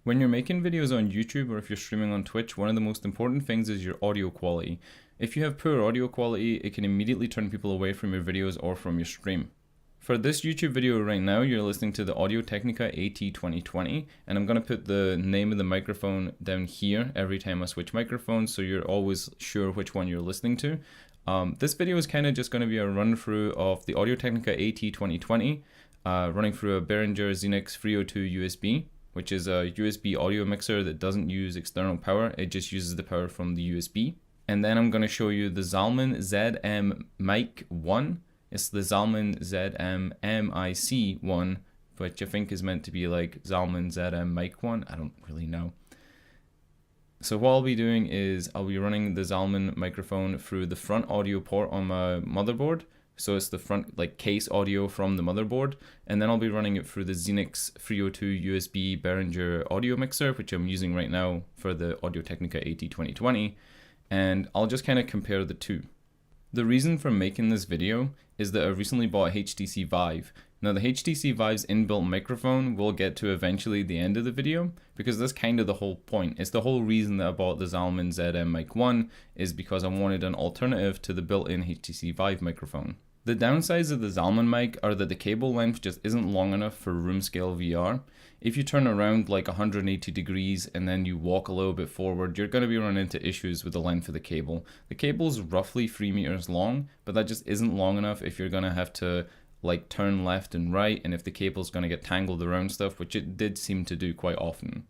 When you're making videos on YouTube or if you're streaming on Twitch, one of the most important things is your audio quality. If you have poor audio quality, it can immediately turn people away from your videos or from your stream. For this YouTube video right now, you're listening to the Audio-Technica AT2020, and I'm going to put the name of the microphone down here every time I switch microphones so you're always sure which one you're listening to. This video is kind of just going to be a run through of the Audio-Technica AT2020, running through a Behringer ZMMIC 302 USB, which is a USB audio mixer that doesn't use external power, it just uses the power from the USB. And then I'm going to show you the Zalman ZMMIC1. It's the Zalman ZMMIC1, which I think is meant to be like Zalman ZMMIC1. I don't really know. So what I'll be doing is I'll be running the Zalman microphone through the front audio port on my motherboard. So it's the front like case audio from the motherboard. And then I'll be running it through the ZMMIC 302 USB Behringer audio mixer, which I'm using right now for the Audio-Technica AT2020. And I'll just kind of compare the two. The reason for making this video is that I recently bought a HTC Vive. Now the HTC Vive's inbuilt microphone we'll get to eventually at the end of the video, because that's kind of the whole point. It's the whole reason that I bought the Zalman ZMMIC1 is because I wanted an alternative to the built-in HTC Vive microphone. The downsides of the Zalman mic are that the cable length just isn't long enough for room scale VR. If you turn around like 180 degrees and then you walk a little bit forward, you're going to be running into issues with the length of the cable. The cable is roughly 3 meters long, but that just isn't long enough if you're going to have to like turn left and right, and if the cable's going to get tangled around stuff, which it did seem to do quite often.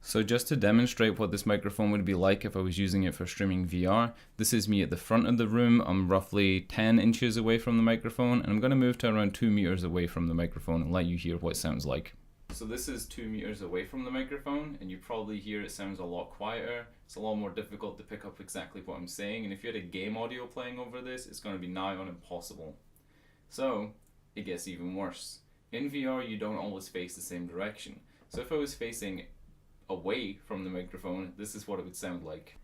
So just to demonstrate what this microphone would be like if I was using it for streaming VR, this is me at the front of the room. I'm roughly 10 inches away from the microphone, and I'm going to move to around 2 meters away from the microphone and let you hear what it sounds like. So this is 2 meters away from the microphone, and you probably hear it sounds a lot quieter. It's a lot more difficult to pick up exactly what I'm saying, and if you had a game audio playing over this, it's going to be nigh on impossible. So it gets even worse. In VR, you don't always face the same direction. So if I was facing away from the microphone, this is what it would sound like.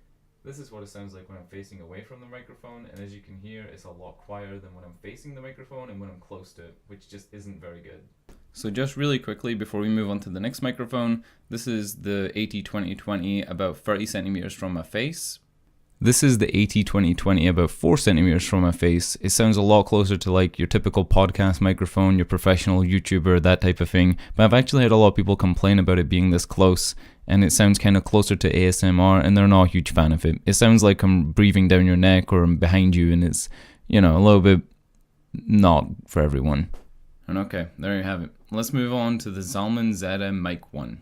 This is what it sounds like when I'm facing away from the microphone, and as you can hear, it's a lot quieter than when I'm facing the microphone and when I'm close to it, which just isn't very good. So just really quickly before we move on to the next microphone, this is the AT2020 about 30 centimeters from my face. This is the AT2020 about 4 centimeters from my face. It sounds a lot closer to like your typical podcast microphone, your professional YouTuber, that type of thing. But I've actually had a lot of people complain about it being this close, and it sounds kind of closer to ASMR, and they're not a huge fan of it. It sounds like I'm breathing down your neck or I'm behind you, and it's, you know, a little bit not for everyone. And okay, there you have it. Let's move on to the Zalman ZMMIC1.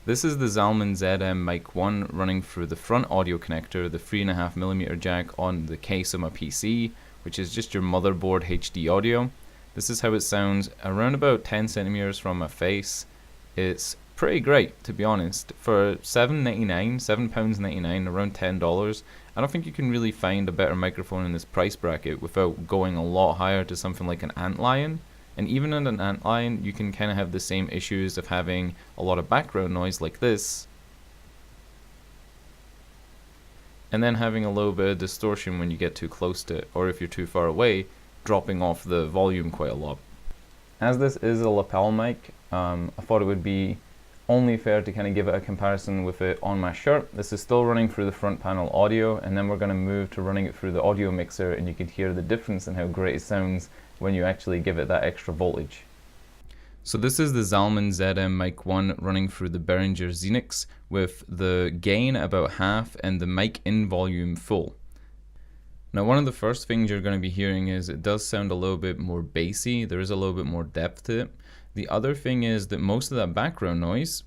This is the Zalman ZMMIC1 running through the front audio connector, the 3.5mm jack on the case of my PC, which is just your motherboard HD audio. This is how it sounds around about 10 centimeters from my face. It's pretty great, to be honest. For £7.99, around $10, I don't think you can really find a better microphone in this price bracket without going a lot higher to something like an Antlion. And even in an Antlion, you can kind of have the same issues of having a lot of background noise like this, and then having a little bit of distortion when you get too close to it, or if you're too far away, dropping off the volume quite a lot. As this is a lapel mic, I thought it would be only fair to kind of give it a comparison with it on my shirt. This is still running through the front panel audio, and then we're going to move to running it through the audio mixer, and you can hear the difference in how great it sounds when you actually give it that extra voltage. So this is the Zalman ZMMIC1 running through the Behringer ZMMIC with the gain about half and the mic in volume full. Now one of the first things you're going to be hearing is it does sound a little bit more bassy. There is a little bit more depth to it. The other thing is that most of that background noise,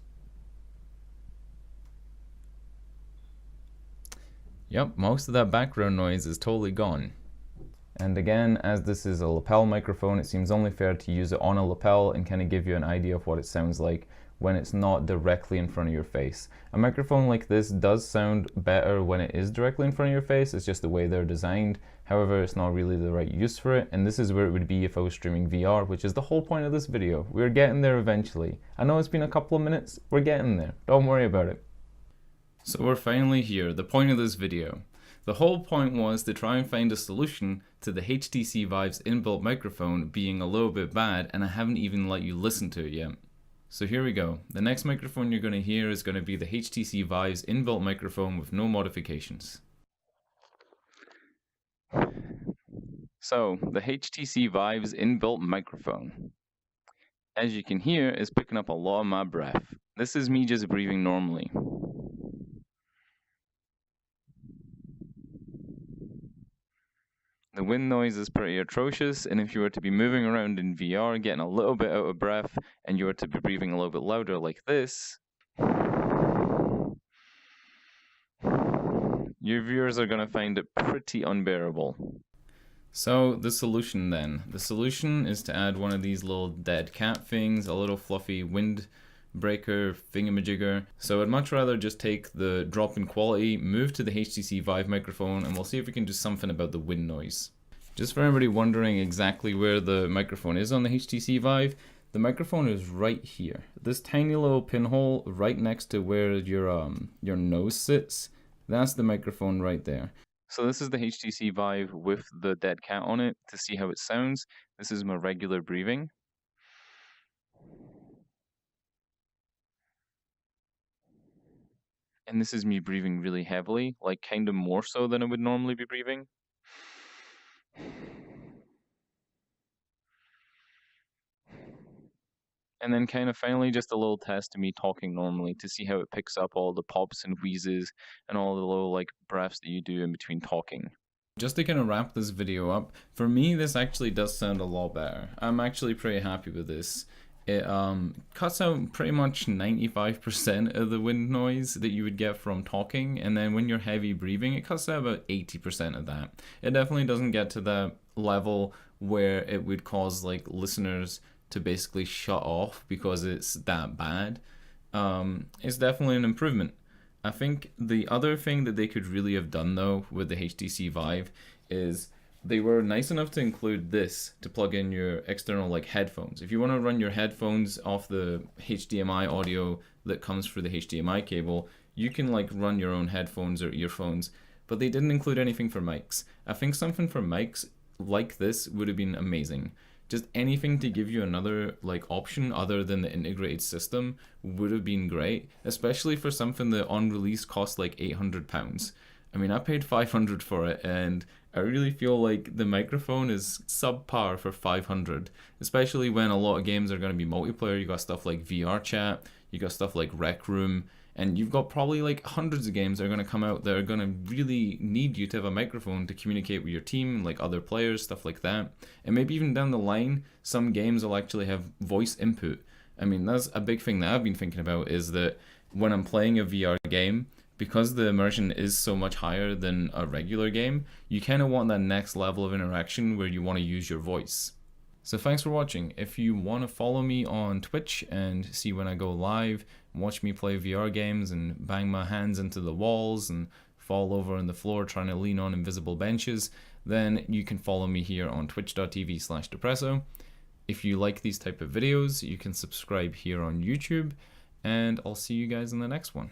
most of that background noise is totally gone. And again, as this is a lapel microphone, it seems only fair to use it on a lapel and kind of give you an idea of what it sounds like when it's not directly in front of your face. A microphone like this does sound better when it is directly in front of your face. It's just the way they're designed. However, it's not really the right use for it, and this is where it would be if I was streaming VR, which is the whole point of this video. We're getting there eventually. I know it's been a couple of minutes, we're getting there. Don't worry about it. So we're finally here, the point of this video. The whole point was to try and find a solution to the HTC Vive's inbuilt microphone being a little bit bad, and I haven't even let you listen to it yet. So here we go. The next microphone you're going to hear is going to be the HTC Vive's inbuilt microphone with no modifications. So, the HTC Vive's inbuilt microphone, as you can hear, is picking up a lot of my breath. This is me just breathing normally. The wind noise is pretty atrocious, and if you were to be moving around in VR, getting a little bit out of breath, and you were to be breathing a little bit louder like this, your viewers are going to find it pretty unbearable. So the solution then. The solution is to add one of these little dead cat things, a little fluffy wind breaker thingamajigger. So I'd much rather just take the drop in quality, move to the HTC Vive microphone, and we'll see if we can do something about the wind noise. Just for everybody wondering exactly where the microphone is on the HTC Vive, the microphone is right here. This tiny little pinhole right next to where your nose sits, that's the microphone right there. So this is the HTC Vive with the dead cat on it to see how it sounds. This is my regular breathing. And this is me breathing really heavily, like kind of more so than I would normally be breathing. And then kind of finally just a little test of me talking normally to see how it picks up all the pops and wheezes and all the little like breaths that you do in between talking. Just to kind of wrap this video up, for me this actually does sound a lot better. I'm actually pretty happy with this. It cuts out pretty much 95% of the wind noise that you would get from talking, and then when you're heavy breathing, it cuts out about 80% of that. It definitely doesn't get to that level where it would cause like listeners to basically shut off because it's that bad. It's definitely an improvement. I think the other thing that they could really have done though with the HTC Vive is they were nice enough to include this to plug in your external like headphones. If you want to run your headphones off the HDMI audio that comes through the HDMI cable, you can like run your own headphones or earphones, but they didn't include anything for mics. I think something for mics like this would have been amazing. Just anything to give you another like option other than the integrated system would have been great, especially for something that on release cost like £800. I mean, I paid 500 for it, and I really feel like the microphone is subpar for 500, especially when a lot of games are going to be multiplayer. You got stuff like VR chat, you got stuff like Rec Room, and you've got probably like hundreds of games that are going to come out that are going to really need you to have a microphone to communicate with your team, like other players, stuff like that. And maybe even down the line, some games will actually have voice input. I mean, that's a big thing that I've been thinking about, is that when I'm playing a VR game, because the immersion is so much higher than a regular game, you kind of want that next level of interaction where you want to use your voice. So thanks for watching. If you want to follow me on Twitch and see when I go live, watch me play VR games and bang my hands into the walls and fall over on the floor trying to lean on invisible benches, then you can follow me here on twitch.tv/Deppresso. If you like these type of videos, you can subscribe here on YouTube, and I'll see you guys in the next one.